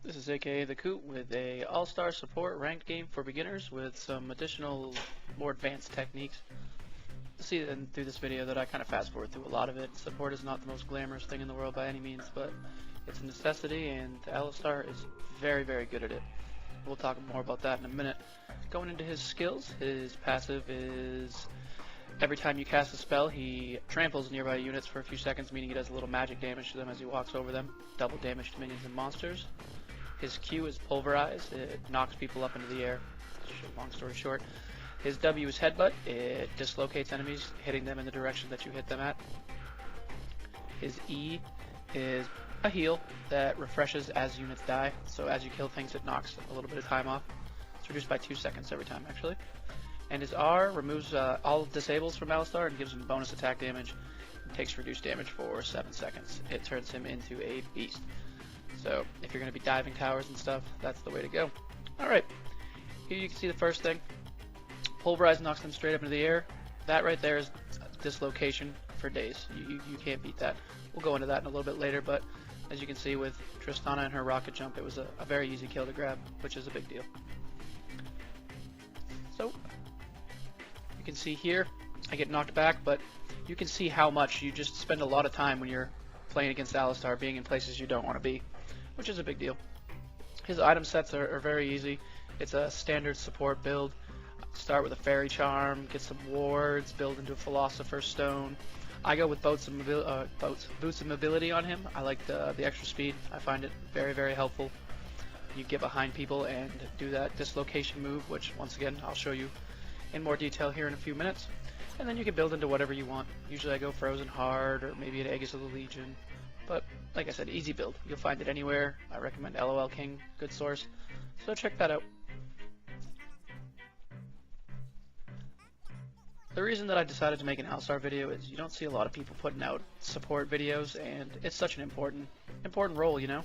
This is akathecoot with a all-star support ranked game for beginners with some additional more advanced techniques. You'll see through this video that I kind of fast forward through a lot of it. Support is not the most glamorous thing in the world by any means, but it's a necessity, and Alistar is very, very good at it. We'll talk more about that in a minute. Going into his skills, his passive is every time you cast a spell, he tramples nearby units for a few seconds, meaning he does a little magic damage to them as he walks over them. Double damage to minions and monsters. His Q is Pulverize. It knocks people up into the air. Long story short. His W is Headbutt. It dislocates enemies, hitting them in the direction that you hit them at. His E is a heal that refreshes as units die. So as you kill things, it knocks a little bit of time off. It's reduced by 2 seconds every time, actually. And his R removes all disables from Alistar and gives him bonus attack damage. It takes reduced damage for 7 seconds. It turns him into a beast. So if you're going to be diving towers and stuff, that's the way to go. Alright, here you can see the first thing. Pulverize knocks them straight up into the air. That right there is dislocation for days. You can't beat that. We'll go into that in a little bit later, but as you can see with Tristana and her rocket jump, it was a very easy kill to grab, which is a big deal. So, you can see here, I get knocked back, but you can see how much you just spend a lot of time when you're playing against Alistar, being in places you don't want to be, which is a big deal. His item sets are very easy. It's a standard support build. Start with a Fairy Charm, get some wards, build into a Philosopher's Stone. I go with boots of mobility on him. I like the extra speed. I find it very, very helpful. You get behind people and do that dislocation move, which once again I'll show you in more detail here in a few minutes. And then you can build into whatever you want. Usually I go Frozen Heart or maybe an Aegis of the Legion. But like I said, easy build. You'll find it anywhere. I recommend LOL King, good source. So check that out. The reason that I decided to make an Alistar video is you don't see a lot of people putting out support videos, and it's such an important role, you know?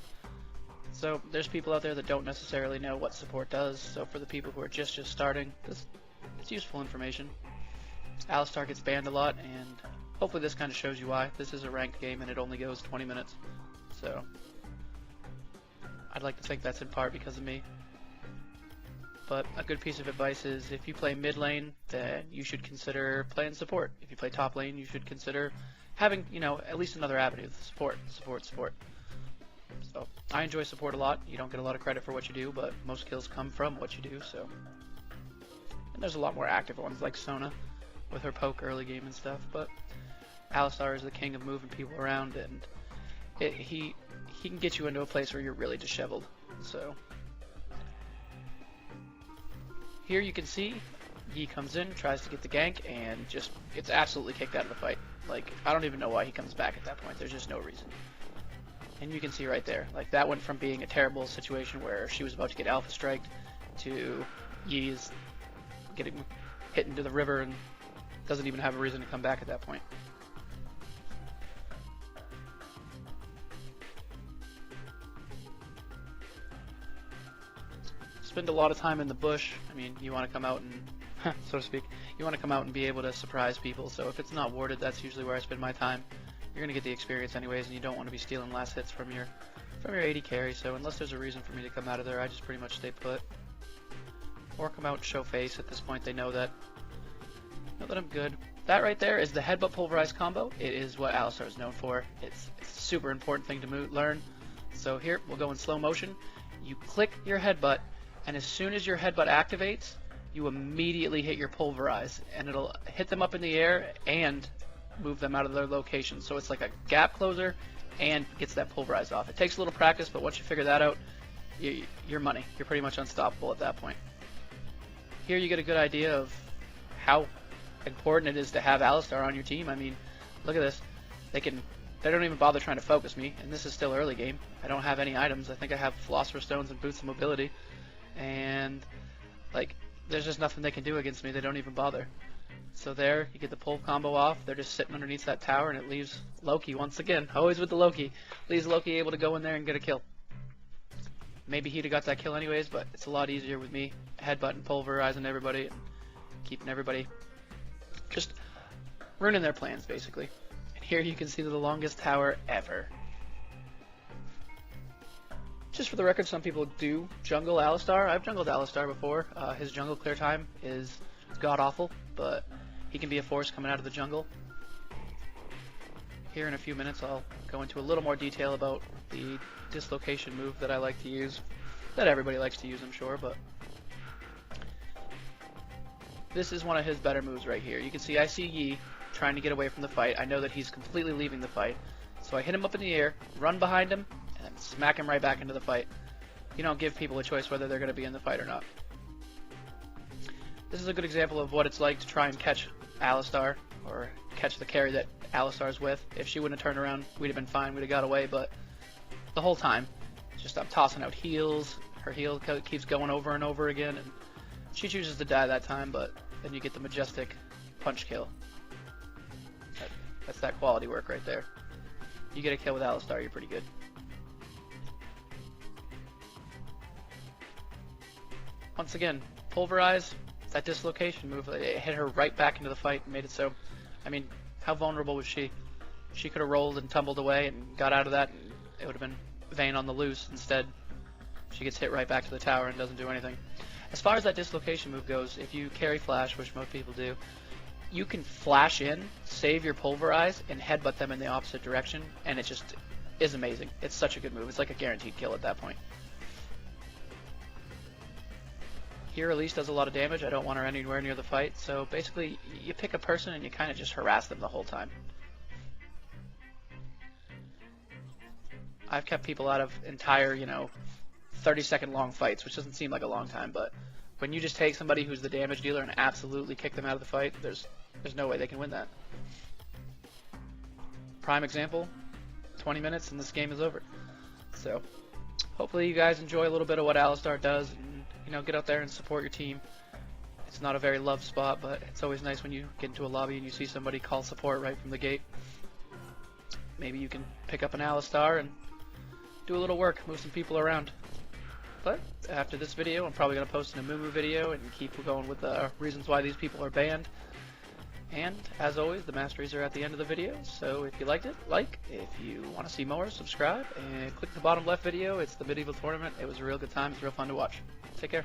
So there's people out there that don't necessarily know what support does, so for the people who are just starting, it's useful information. Alistar gets banned a lot, and hopefully this kind of shows you why. This is a ranked game and it only goes 20 minutes, so I'd like to think that's in part because of me. But a good piece of advice is if you play mid lane, then you should consider playing support. If you play top lane, you should consider having, you know, at least another avenue. Support. So I enjoy support a lot. You don't get a lot of credit for what you do, but most kills come from what you do. So, and there's a lot more active ones like Sona with her poke early game and stuff. But Alistar is the king of moving people around, and he can get you into a place where you're really disheveled. So. Here you can see, he comes in, tries to get the gank, and just gets absolutely kicked out of the fight. Like, I don't even know why he comes back at that point. There's just no reason. And you can see right there, like, that went from being a terrible situation where she was about to get alpha striked to Yi's getting hit into the river and doesn't even have a reason to come back at that point. Spend a lot of time in the bush. I mean, you want to come out and, so to speak, you want to come out and be able to surprise people. So if it's not warded, that's usually where I spend my time. You're gonna get the experience anyways, and you don't want to be stealing last hits from your AD carry. So unless there's a reason for me to come out of there, I just pretty much stay put, or come out and show face. At this point, they know that I'm good. That right there is the headbutt pulverize combo. It is what Alistar is known for. It's a super important thing to learn. So here we'll go in slow motion. You click your headbutt. And as soon as your headbutt activates, you immediately hit your pulverize, and it'll hit them up in the air and move them out of their location. So it's like a gap closer and gets that pulverize off. It takes a little practice, but once you figure that out, you're money. You're pretty much unstoppable at that point. Here you get a good idea of how important it is to have Alistar on your team. I mean, look at this. They don't even bother trying to focus me, and this is still early game. I don't have any items. I think I have Philosopher's Stones and Boots of Mobility. And like, there's just nothing they can do against me. They don't even bother. So there, you get the pull combo off. They're just sitting underneath that tower, and it leaves Loki once again. Always with the Loki. Leaves Loki able to go in there and get a kill. Maybe he'd have got that kill anyways, but it's a lot easier with me headbutting, pulverizing everybody, and keeping everybody just ruining their plans, basically. And here you can see the longest tower ever. Just for the record, some people do jungle Alistar. I've jungled Alistar before. His jungle clear time is god-awful, but he can be a force coming out of the jungle. Here in a few minutes I'll go into a little more detail about the dislocation move that I like to use. That everybody likes to use, I'm sure, but this is one of his better moves right here. You can see I see Yi trying to get away from the fight. I know that he's completely leaving the fight. So I hit him up in the air, run behind him, and smack him right back into the fight. You don't give people a choice whether they're going to be in the fight or not. This is a good example of what it's like to try and catch Alistar, or catch the carry that Alistar's with. If she wouldn't have turned around, we'd have been fine, we'd have got away, but the whole time, just I'm tossing out heals, her heal keeps going over and over again, and she chooses to die that time, but then you get the majestic punch kill. That's that quality work right there. You get a kill with Alistar, you're pretty good. Once again, pulverize, that dislocation move, it hit her right back into the fight and made it so, I mean, how vulnerable was she? She could have rolled and tumbled away and got out of that, and it would have been Vayne on the loose. Instead, she gets hit right back to the tower and doesn't do anything. As far as that dislocation move goes, if you carry flash, which most people do, you can flash in, save your pulverize, and headbutt them in the opposite direction, and it just is amazing. It's such a good move. It's like a guaranteed kill at that point. Here, Elise does a lot of damage. I don't want her anywhere near the fight, so basically, you pick a person and you kind of just harass them the whole time. I've kept people out of entire, 30-second long fights, which doesn't seem like a long time, but when you just take somebody who's the damage dealer and absolutely kick them out of the fight, there's no way they can win that. Prime example, 20 minutes and this game is over. So, hopefully you guys enjoy a little bit of what Alistar does, and get out there and support your team. It's not a very loved spot, but it's always nice when you get into a lobby and you see somebody call support right from the gate. Maybe you can pick up an Alistar and do a little work, move some people around. But after this video, I'm probably going to post an Amumu video and keep going with the reasons why these people are banned. And as always, the masteries are at the end of the video, so if you liked it, like. If you want to see more, subscribe, and click the bottom left video. It's the medieval tournament. It was a real good time. It's real fun to watch. Take care.